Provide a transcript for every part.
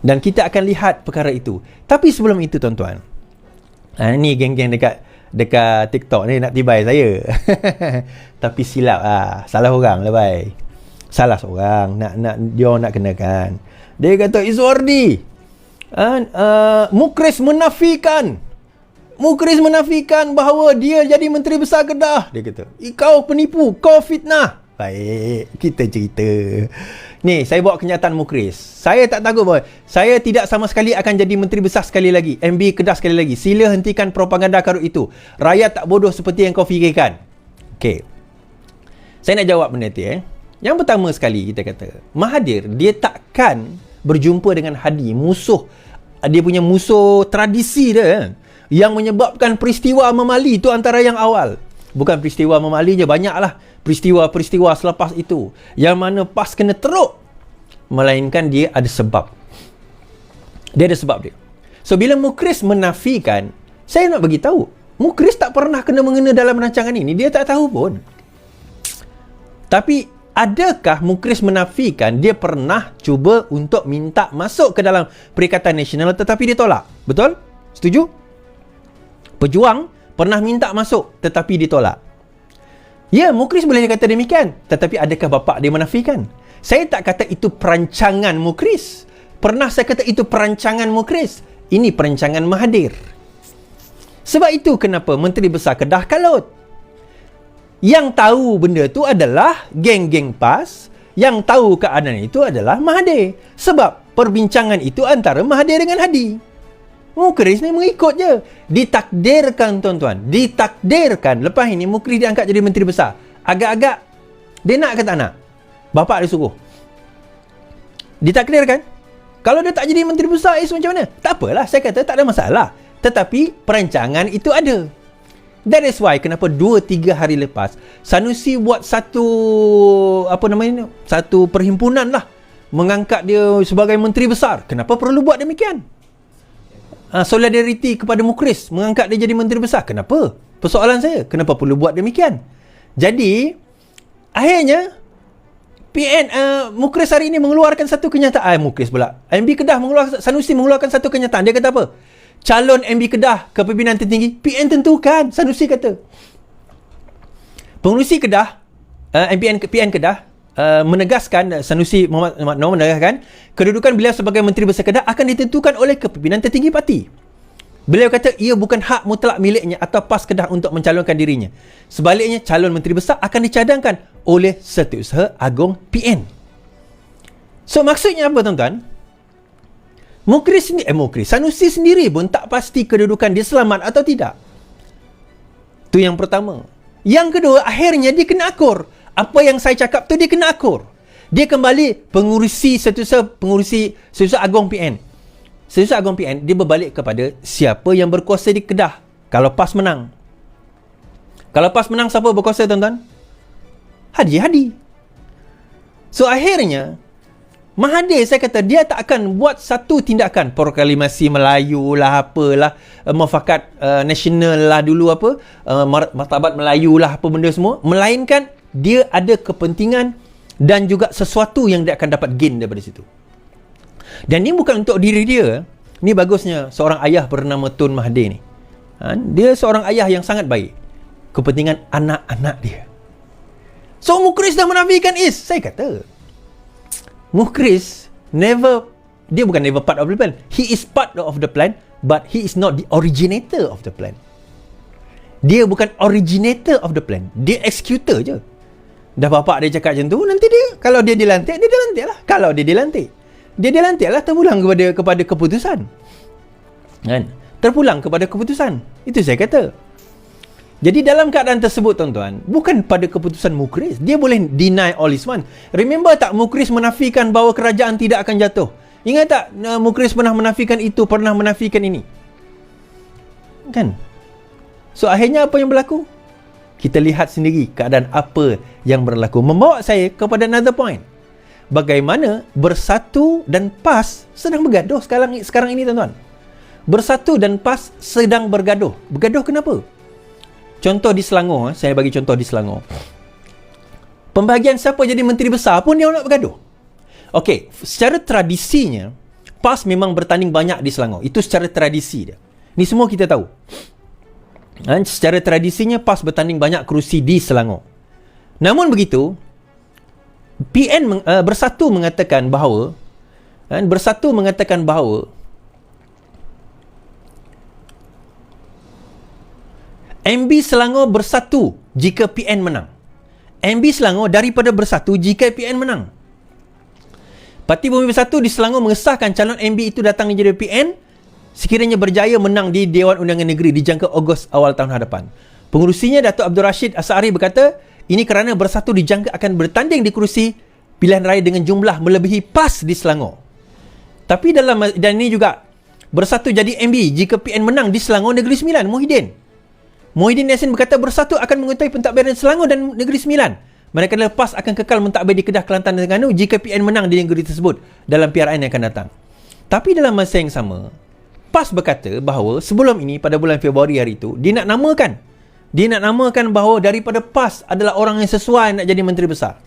Dan kita akan lihat perkara itu. Tapi sebelum itu tuan-tuan, ni geng-geng dekat TikTok ni nak tibai saya. Tapi silap salah orang lah bai. Salah seorang nak dia nak kenakan. Dia kata Izwardi Mukris menafikan bahawa dia jadi Menteri Besar Kedah. Dia kata, kau penipu, kau fitnah. Baik, kita cerita. Ni, saya bawa kenyataan Mukris. Saya tak takut bahawa saya tidak sama sekali akan jadi Menteri Besar sekali lagi, MB Kedah sekali lagi. Sila hentikan propaganda karut itu. Rakyat tak bodoh seperti yang kau fikirkan. Okey. Saya nak jawab benda tu. Yang pertama sekali kita kata, Mahathir dia takkan berjumpa dengan Hadi, musuh. Dia punya musuh tradisi dia. Yang menyebabkan peristiwa Memali itu antara yang awal. Bukan peristiwa Memali je, banyaklah peristiwa-peristiwa selepas itu yang mana PAS kena teruk, melainkan dia ada sebab. Dia ada sebab dia. So bila Mukris menafikan, saya nak bagi tahu, Mukris tak pernah kena mengena dalam rancangan ini, dia tak tahu pun. Tapi adakah Mukris menafikan dia pernah cuba untuk minta masuk ke dalam Perikatan Nasional tetapi ditolak? Betul? Setuju? Pejuang pernah minta masuk tetapi ditolak. Ya, Mukris boleh kata demikian. Tetapi adakah bapa dia menafikan? Saya tak kata itu perancangan Mukris. Pernah saya kata itu perancangan Mukris. Ini perancangan Mahathir. Sebab itu kenapa Menteri Besar Kedah kalut. Yang tahu benda tu adalah geng-geng PAS. Yang tahu keadaan itu adalah Mahathir. Sebab perbincangan itu antara Mahathir dengan Hadi. Mukris ni mengikut je. Ditakdirkan tuan-tuan. Ditakdirkan. Lepas ini Mukris diangkat jadi Menteri Besar. Agak-agak dia nak ke tak nak? Bapak dia suruh. Ditakdirkan. Kalau dia tak jadi Menteri Besar, macam mana? Tak apalah. Saya kata tak ada masalah. Tetapi perancangan itu ada. That is why kenapa 2-3 hari lepas Sanusi buat satu perhimpunan lah, mengangkat dia sebagai Menteri Besar. Kenapa perlu buat demikian? Solidariti kepada Mukris, mengangkat dia jadi Menteri Besar. Kenapa? Persoalan saya, kenapa perlu buat demikian? Jadi akhirnya Mukris hari ini mengeluarkan satu kenyataan. Mukris pula, MB Kedah Sanusi mengeluarkan satu kenyataan. Dia kata apa? Calon MB Kedah kepimpinan tertinggi PN tentukan. Sanusi kata. Pengurusi Kedah, PN Kedah menegaskan, Sanusi Muhammad Noor menegaskan, kedudukan beliau sebagai Menteri Besar Kedah akan ditentukan oleh kepimpinan tertinggi parti. Beliau kata ia bukan hak mutlak miliknya atau PAS Kedah untuk mencalonkan dirinya. Sebaliknya, calon Menteri Besar akan dicadangkan oleh Setiausaha Agong PN. So maksudnya apa tuan-tuan? Sanusi sendiri pun tak pasti kedudukan dia selamat atau tidak. Itu yang pertama. Yang kedua, akhirnya dia kena akur. Apa yang saya cakap tu dia kena akur. Dia kembali pengurusi Setiausaha Agong PN. Setiausaha Agong PN dia berbalik kepada siapa yang berkuasa di Kedah. Kalau PAS menang. Kalau PAS menang, siapa berkuasa tuan-tuan? Hadi. So akhirnya Mahathir, saya kata, dia tak akan buat satu tindakan proklamasi Melayu lah, apalah, mufakat nasional lah dulu, martabat Melayu lah, apa benda semua, melainkan dia ada kepentingan dan juga sesuatu yang dia akan dapat gain daripada situ. Dan ini bukan untuk diri dia. Ni bagusnya seorang ayah bernama Tun Mahathir ni. Dia seorang ayah yang sangat baik. Kepentingan anak-anak dia. So Mukris dah menafikan saya kata, Mukris dia bukan never part of the plan. He is part of the plan, but he is not the originator of the plan. Dia bukan originator of the plan. Dia executor je. Dah bapak dia cakap macam tu, nanti dia, kalau dia dilantik, dia dilantik lah. Kalau dia dilantik lah, terpulang kepada keputusan. Kan? Terpulang kepada keputusan. Itu saya kata. Jadi dalam keadaan tersebut tuan-tuan, bukan pada keputusan Mukris. Dia boleh deny all is one. Remember tak Mukris menafikan bahawa kerajaan tidak akan jatuh? Ingat tak Mukris pernah menafikan itu, pernah menafikan ini? Kan? So akhirnya apa yang berlaku? Kita lihat sendiri keadaan apa yang berlaku. Membawa saya kepada another point. Bagaimana Bersatu dan PAS sedang bergaduh sekarang ini tuan-tuan. Bersatu dan PAS sedang bergaduh. Bergaduh kenapa? Contoh di Selangor, saya bagi contoh di Selangor. Pembahagian siapa jadi Menteri Besar pun dia nak bergaduh. Okey, secara tradisinya, PAS memang bertanding banyak di Selangor. Itu secara tradisi dia. Ni semua kita tahu. Secara tradisinya PAS bertanding banyak kerusi di Selangor. Namun begitu, PN Bersatu mengatakan bahawa MB Selangor bersatu jika PN menang. MB Selangor daripada bersatu jika PN menang. Parti Bumi Bersatu di Selangor mengesahkan calon MB itu datang menjadi PN sekiranya berjaya menang di Dewan Undangan Negeri dijangka Ogos awal tahun hadapan. Pengurusinya Datuk Abdul Rashid Asari berkata, ini kerana Bersatu dijangka akan bertanding di kerusi pilihan raya dengan jumlah melebihi PAS di Selangor. Tapi dan ini juga Bersatu jadi MB jika PN menang di Selangor Negeri Sembilan. Muhyiddin Yassin berkata Bersatu akan mengikuti pentadbiran Selangor dan Negeri Sembilan. Manakala PAS akan kekal mentadbir di Kedah, Kelantan dan Terengganu jika PN menang di negeri tersebut dalam PRN yang akan datang. Tapi dalam masa yang sama, PAS berkata bahawa sebelum ini pada bulan Februari hari itu, dia nak namakan bahawa daripada PAS adalah orang yang sesuai nak jadi Menteri Besar.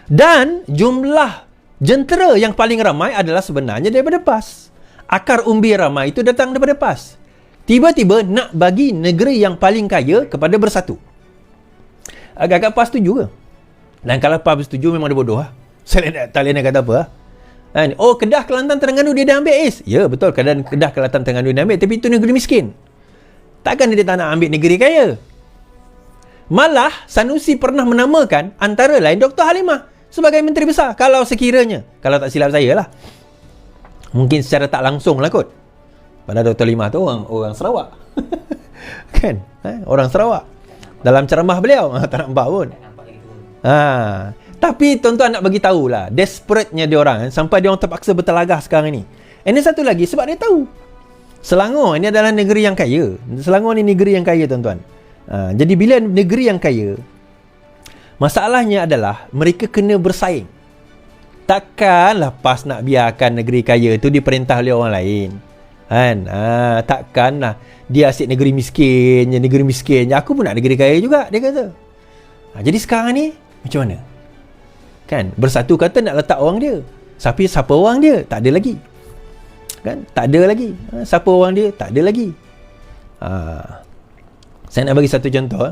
Dan jumlah jentera yang paling ramai adalah sebenarnya daripada PAS. Akar umbi ramai itu datang daripada PAS. Tiba-tiba nak bagi negeri yang paling kaya kepada Bersatu. Agak-agak PAS setuju ke? Dan kalau PAS setuju memang dia bodoh lah. Saya tak boleh nak kata apa lah. Oh, Kedah, Kelantan, Terengganu dia dah ambil Is. Ya betul, Kedah, Kelantan, Terengganu dia ambil. Tapi itu negeri miskin. Takkan dia tak nak ambil negeri kaya. Malah Sanusi pernah menamakan antara lain Dr. Halimah sebagai Menteri Besar. Kalau sekiranya, kalau tak silap saya lah, mungkin secara tak langsung lah kot. Padahal Dr. Halimah tu orang Sarawak. Kan? Orang Sarawak. Dalam ceramah beliau tak nampak pun. Tapi tuan-tuan nak bagi tahulah desperate-nya dia orang sampai dia orang terpaksa bertelagah sekarang ni. Ini satu lagi sebab dia tahu Selangor ini adalah negeri yang kaya. Selangor ni negeri yang kaya tuan-tuan. Jadi bila negeri yang kaya, masalahnya adalah mereka kena bersaing. Takkanlah PAS nak biarkan negeri kaya tu diperintah oleh orang lain. Takkanlah dia asyik negeri miskin. Aku pun nak negeri kaya juga, dia kata. Jadi sekarang ni macam mana? Kan, Bersatu kata nak letak orang dia. Siapa orang dia? Tak ada lagi. Kan? Tak ada lagi. Siapa orang dia? Tak ada lagi. Saya nak bagi satu contoh.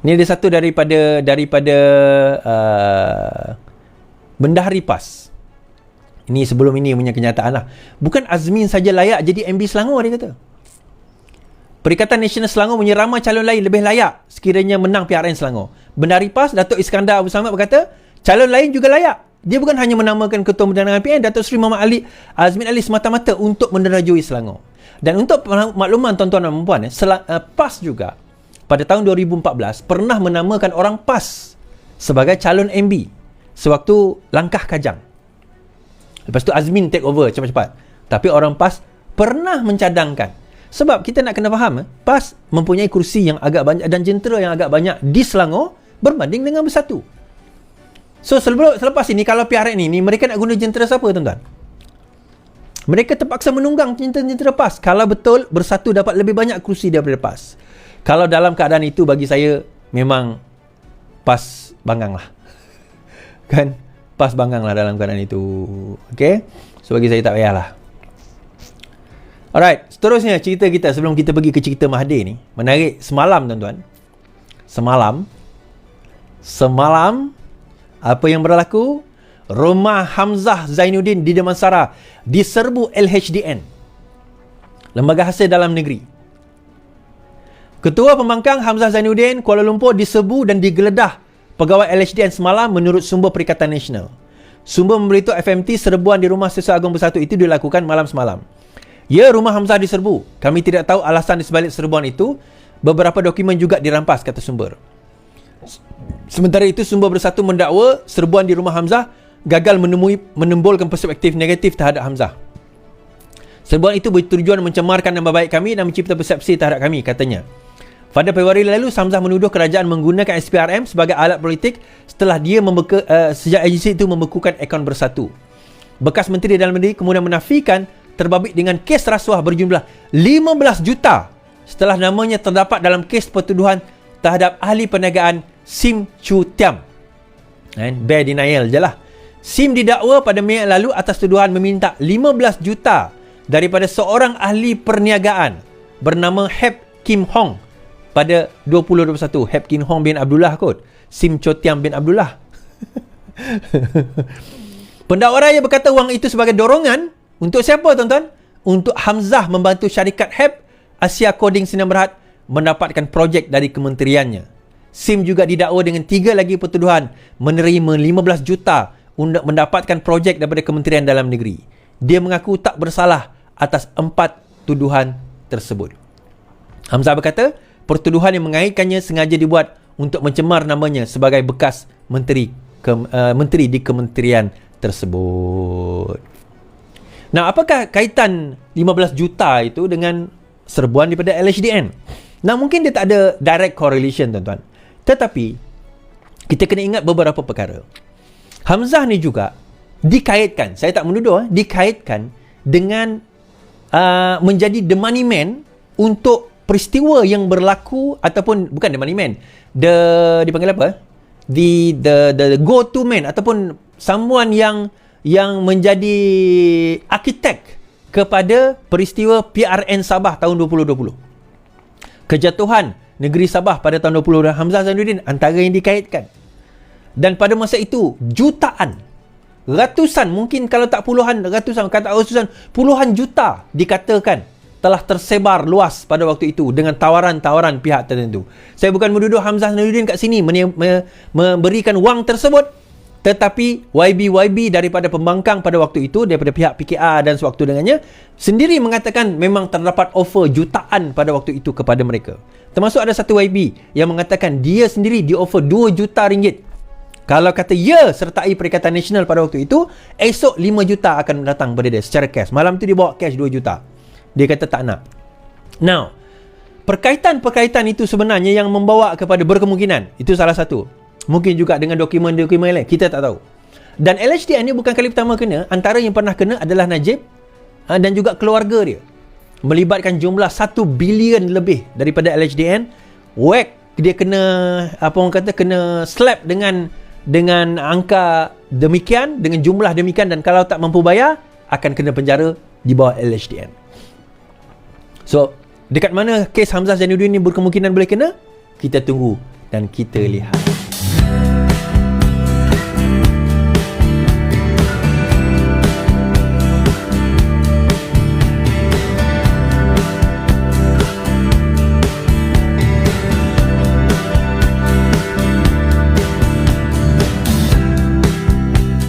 Ni ada satu daripada Bendahari PAS. Ini sebelum ini punya kenyataan lah. Bukan Azmin saja layak jadi MB Selangor, dia kata. Perikatan Nasional Selangor punya ramai calon lain lebih layak sekiranya menang PRN Selangor. Bendahari PAS Datuk Iskandar Abu Samad berkata, calon lain juga layak. Dia bukan hanya menamakan Ketua Undangan PN Datuk Seri Muhammad Azmin Ali semata-mata untuk menerajui Selangor. Dan untuk makluman tuan-tuan dan puan, PAS juga pada tahun 2014 pernah menamakan orang PAS sebagai calon MB sewaktu langkah Kajang. Lepas tu Azmin take over cepat-cepat. Tapi orang PAS pernah mencadangkan. Sebab kita nak kena faham, PAS mempunyai kursi yang agak banyak dan jentera yang agak banyak di Selangor berbanding dengan Bersatu. So selepas ini kalau PRN ni mereka nak guna jentera siapa tuan-tuan? Mereka terpaksa menunggang jentera PAS. Kalau betul Bersatu dapat lebih banyak kursi daripada PAS. Kalau dalam keadaan itu bagi saya memang PAS banggang lah. Kan? PAS banggang lah dalam keadaan itu. Okay? So bagi saya tak payahlah. Alright, seterusnya cerita kita sebelum kita pergi ke cerita Mahathir ni. Menarik semalam tuan-tuan. Semalam apa yang berlaku? Rumah Hamzah Zainuddin di Damansara diserbu LHDN, Lembaga Hasil Dalam Negeri. Ketua Pembangkang Hamzah Zainuddin Kuala Lumpur diserbu dan digeledah pegawai LHDN semalam menurut sumber Perikatan Nasional. Sumber memberitahu FMT serbuan di Rumah Siswa Agung Bersatu itu dilakukan malam semalam. Ya, rumah Hamzah diserbu. Kami tidak tahu alasan di sebalik serbuan itu. Beberapa dokumen juga dirampas, kata sumber. Sementara itu, sumber Bersatu mendakwa serbuan di rumah Hamzah gagal menimbulkan perspektif negatif terhadap Hamzah. Serbuan itu bertujuan mencemarkan nama baik kami dan mencipta persepsi terhadap kami, katanya. Pada Februari lalu, Hamzah menuduh kerajaan menggunakan SPRM sebagai alat politik setelah dia sejak agensi itu membekukan akaun Bersatu. Bekas Menteri Dalam Negeri kemudian menafikan terbabit dengan kes rasuah berjumlah 15 juta setelah namanya terdapat dalam kes pertuduhan terhadap ahli perniagaan Sim Chu Tiam. Bare denial je lah. Sim didakwa pada Mei yang lalu atas tuduhan meminta 15 juta daripada seorang ahli perniagaan bernama Hep Kim Hong pada 2021. Hep Kim Hong bin Abdullah kot. Sim Chu Tiam bin Abdullah. Pendakwa raya berkata wang itu sebagai dorongan untuk siapa, tuan-tuan? Untuk Hamzah membantu syarikat Hep Asia Coding Sdn Bhd mendapatkan projek dari kementeriannya. Sim juga didakwa dengan 3 lagi pertuduhan menerima 15 juta untuk mendapatkan projek daripada Kementerian Dalam Negeri. Dia mengaku tak bersalah atas 4 tuduhan tersebut. Hamzah berkata, pertuduhan yang mengaitkannya sengaja dibuat untuk mencemar namanya sebagai bekas menteri di kementerian tersebut. Nah, apakah kaitan 15 juta itu dengan serbuan daripada LHDN? Nah, mungkin dia tak ada direct correlation, tuan-tuan. Tetapi kita kena ingat beberapa perkara. Hamzah ni juga dikaitkan, saya tak menuduh, dikaitkan dengan menjadi the money man untuk peristiwa yang berlaku, ataupun bukan the money man, dipanggil apa? The go-to man, ataupun someone yang menjadi arkitek kepada peristiwa PRN Sabah tahun 2020. Kejatuhan negeri Sabah pada tahun 2020, Hamzah Zainuddin antara yang dikaitkan. Dan pada masa itu, jutaan, ratusan, mungkin kalau tak puluhan, ratusan, kata ratusan, puluhan juta dikatakan telah tersebar luas pada waktu itu dengan tawaran-tawaran pihak tertentu. Saya bukan menuduh Hamzah Zainuddin kat sini memberikan wang tersebut, tetapi YB daripada pembangkang pada waktu itu, daripada pihak PKR dan sewaktu dengannya, sendiri mengatakan memang terdapat offer jutaan pada waktu itu kepada mereka. Termasuk ada satu YB yang mengatakan dia sendiri di offer 2 juta ringgit. Kalau kata ya sertai Perikatan Nasional pada waktu itu, esok 5 juta akan datang pada dia secara cash. Malam tu dia bawa cash 2 juta. Dia kata tak nak. Now, perkaitan-perkaitan itu sebenarnya yang membawa kepada berkemungkinan. Itu salah satu. Mungkin juga dengan dokumen-dokumen lain. Kita tak tahu. Dan LHDN ni bukan kali pertama kena. Antara yang pernah kena adalah Najib dan juga keluarga dia. Melibatkan jumlah 1 bilion lebih daripada LHDN. Whack, dia kena, apa orang kata, kena slap dengan angka demikian, dengan jumlah demikian, dan kalau tak mampu bayar, akan kena penjara di bawah LHDN. So, dekat mana kes Hamzah Zainuddin ni berkemungkinan boleh kena? Kita tunggu dan kita lihat.